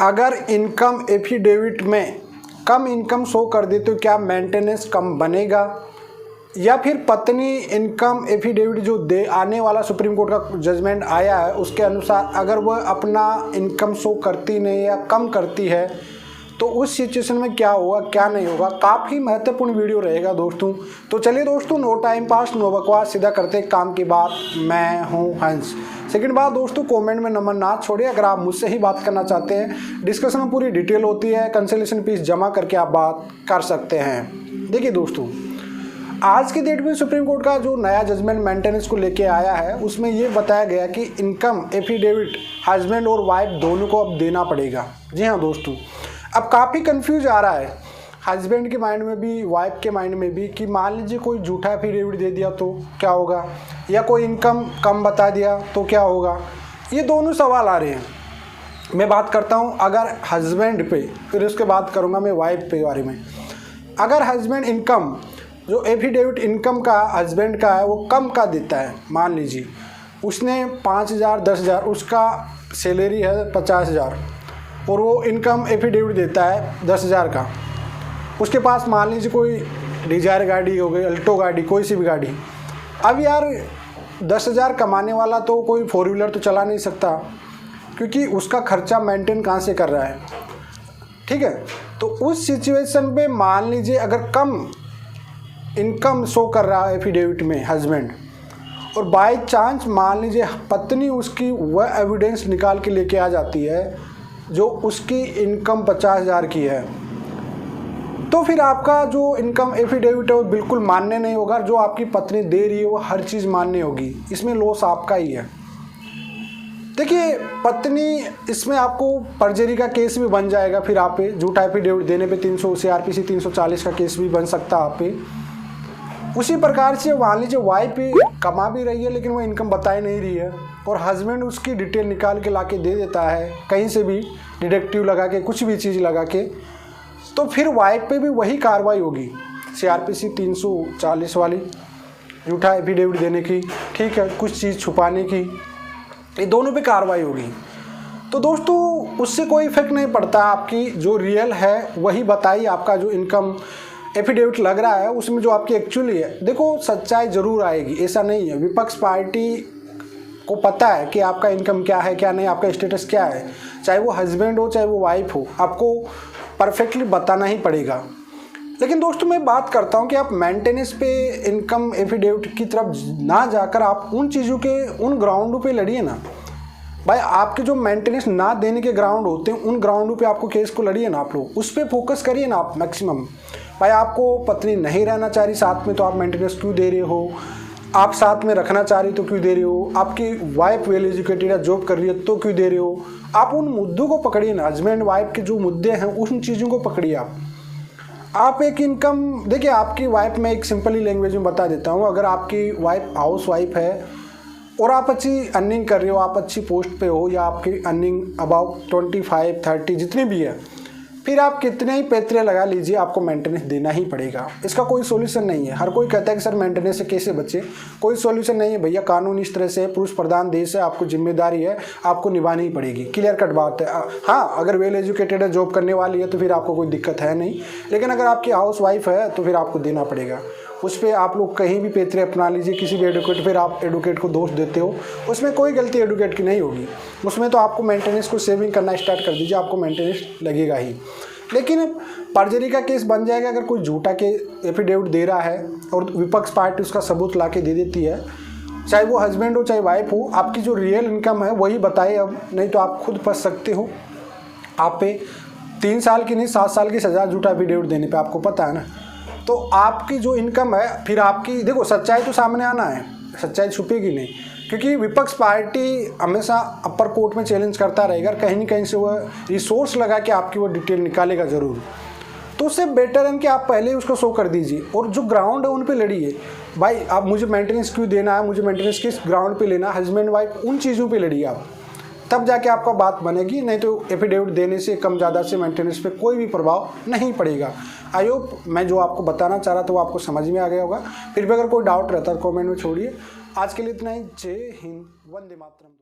अगर income affidavit में कम income show कर दे तो क्या मेंटेनेंस कम बनेगा, या फिर पत्नी इनकम एफिडेविट जो दे आने वाला सुप्रीम कोर्ट का जजमेंट आया है उसके अनुसार अगर वह अपना इनकम शो करती नहीं या कम करती है तो उस सिचुएशन में क्या होगा क्या नहीं होगा। काफ़ी महत्वपूर्ण वीडियो रहेगा दोस्तों। तो चलिए दोस्तों, नो टाइम पास नो बकवास, सीधा करते काम की बात। मैं हूं हंस। सेकंड बात दोस्तों, कमेंट में नंबर ना छोड़िए अगर आप मुझसे ही बात करना चाहते हैं। डिस्कशन में पूरी डिटेल होती है, कंसल्टेशन फीस जमा करके आप बात कर सकते हैं। देखिए दोस्तों, आज की डेट में सुप्रीम कोर्ट का जो नया जजमेंट मेंटेनेंस को लेके आया है उसमें ये बताया गया कि इनकम एफिडेविट हस्बैंड और वाइफ दोनों को अब देना पड़ेगा। जी हाँ दोस्तों, अब काफ़ी कंफ्यूज आ रहा है हस्बैंड के माइंड में भी वाइफ के माइंड में भी कि मान लीजिए कोई झूठा एफिडेविट दे दिया तो क्या होगा, या कोई इनकम कम बता दिया तो क्या होगा। ये दोनों सवाल आ रहे हैं। मैं बात करता हूँ अगर हस्बैंड पे, फिर उसके बात करूँगा मैं वाइफ पे बारे में। अगर हस्बैंड इनकम जो एफिडेविट इनकम का हस्बैंड का है वो कम का देता है, मान लीजिए उसने 5,000 10,000, उसका सैलरी है 50,000 और वो इनकम एफिडेविट देता है 10,000 का। उसके पास मान लीजिए कोई डिजायर गाड़ी हो गई, अल्टो गाड़ी, कोई सी भी गाड़ी। अब यार 10,000 कमाने वाला तो कोई 4 व्हीलर तो चला नहीं सकता, क्योंकि उसका खर्चा मेंटेन कहाँ से कर रहा है। ठीक है, तो उस सिचुएशन पे मान लीजिए अगर कम इनकम शो कर रहा है एफिडेविट में हस्बैंड, और बाय चांस मान लीजिए पत्नी उसकी वह एविडेंस निकाल के लेके आ जाती है जो उसकी इनकम 50,000 की है, तो फिर आपका जो इनकम एफिडेविट है वो बिल्कुल मान्य नहीं होगा। जो आपकी पत्नी दे रही है वो हर चीज़ मान्य होगी, इसमें लॉस आपका ही है। देखिए पत्नी, इसमें आपको परजरी का केस भी बन जाएगा, फिर आप पे झूठा एफिडेविट देने पे 300 CRPC 340 का केस भी बन सकता है आप पे। उसी प्रकार से मान लीजिए वाइफ कमा भी रही है लेकिन वो इनकम बता ही नहीं रही है और हस्बैंड उसकी डिटेल निकाल के ला के दे देता है कहीं से भी, डिडक्टिव लगा के, कुछ भी चीज़ लगा के, तो फिर वाइफ पे भी वही कार्रवाई होगी, CRPC 340 वाली, झूठा एफिडेविट देने की, ठीक है, कुछ चीज़ छुपाने की, ये दोनों पे कार्रवाई होगी। तो दोस्तों उससे कोई इफेक्ट नहीं पड़ता, आपकी जो रियल है वही बताइए। आपका जो इनकम एफिडेविट लग रहा है उसमें जो आपकी एक्चुअली है, देखो सच्चाई ज़रूर आएगी, ऐसा नहीं है। विपक्ष पार्टी को पता है कि आपका इनकम क्या है क्या नहीं, आपका स्टेटस क्या है, चाहे वो हस्बैंड हो चाहे वो वाइफ हो, आपको परफेक्टली बताना ही पड़ेगा। लेकिन दोस्तों मैं बात करता हूँ कि आप मेंटेनेंस पे इनकम एफिडेविट की तरफ ना जाकर आप उन चीज़ों के उन ग्राउंडों पे लड़िए ना भाई। आपके जो मेंटेनेंस ना देने के ग्राउंड होते हैं उन ग्राउंडों पे आपको केस को लड़िए ना, आप लोग उस पर फोकस करिए ना आप मैक्सिमम। भाई आपको पत्नी नहीं रहना चाह रही साथ में तो आप मेंटेनेंस क्यों दे रहे हो, आप साथ में रखना चाह रही तो क्यों दे रहे हो, आपकी वाइफ वेल एजुकेटेड है जॉब कर रही है तो क्यों दे रहे हो। आप उन मुद्दों को पकड़िए ना, हस्बैंड वाइफ के जो मुद्दे हैं उन चीज़ों को पकड़िए आप एक इनकम देखिए। आपकी वाइफ, मैं एक सिंपली लैंग्वेज में बता देता हूँ, अगर आपकी वाइफ हाउस वाइफ है और आप अच्छी अर्निंग कर रहे हो, आप अच्छी पोस्ट पे हो, या आपकी अर्निंग अबाउट 25-30 जितनी भी है, फिर आप कितने ही पैतरे लगा लीजिए आपको मेंटेनेंस देना ही पड़ेगा। इसका कोई सॉल्यूशन नहीं है। हर कोई कहता है कि सर मेंटेनेंस से कैसे बचे, कोई सॉल्यूशन नहीं है भैया। कानून इस तरह से, पुरुष प्रधान देश है, आपको जिम्मेदारी है, आपको निभानी ही पड़ेगी, क्लियर कट बात है। हाँ, अगर वेल एजुकेटेड है, जॉब करने वाली है तो फिर आपको कोई दिक्कत है नहीं, लेकिन अगर आपकी हाउस वाइफ है तो फिर आपको देना पड़ेगा। उस पर आप लोग कहीं भी पैतरे अपना लीजिए, किसी भी एडवोकेट, फिर आप एडवोकेट को दोष देते हो, उसमें कोई गलती एडवोकेट की नहीं होगी। उसमें तो आपको मेंटेनेंस को सेविंग करना स्टार्ट कर दीजिए, आपको मेंटेनेंस लगेगा ही। लेकिन परजरी का केस बन जाएगा अगर कोई झूठा के एफिडेविट दे रहा है और विपक्ष पार्टी उसका सबूत ला के दे देती है, चाहे वो हस्बैंड हो चाहे वाइफ हो, आपकी जो रियल इनकम है वही बताए। अब नहीं तो आप खुद फंस सकते हो। आप पे 3 साल की नहीं 7 साल की सज़ा झूठा एफिडेविट देने पे, आपको पता है ना। तो आपकी जो इनकम है, फिर आपकी देखो सच्चाई तो सामने आना है, सच्चाई छुपेगी नहीं, क्योंकि विपक्ष पार्टी हमेशा अपर कोर्ट में चैलेंज करता रहेगा, कहीं ना कहीं से वह रिसोर्स लगा के आपकी वो डिटेल निकालेगा ज़रूर। तो उससे बेटर है कि आप पहले ही उसको शो कर दीजिए और जो ग्राउंड है उन पे लड़िए। भाई आप मुझे मेंटेनेंस क्यों देना है, मुझे मेंटेनेंस किस ग्राउंड पे लेना, हस्बैंड वाइफ उन चीज़ों पे लड़िए आप, तब जाके आपका बात बनेगी। नहीं तो एफिडेविट देने से कम ज़्यादा से मेंटेनेंस पे कोई भी प्रभाव नहीं पड़ेगा। आई होप मैं जो आपको बताना चाह रहा था वो आपको समझ में आ गया होगा। फिर भी अगर कोई डाउट रहता है तो कमेंट में छोड़िए। आज के लिए इतना ही। जय हिंद, वंदे मातरम।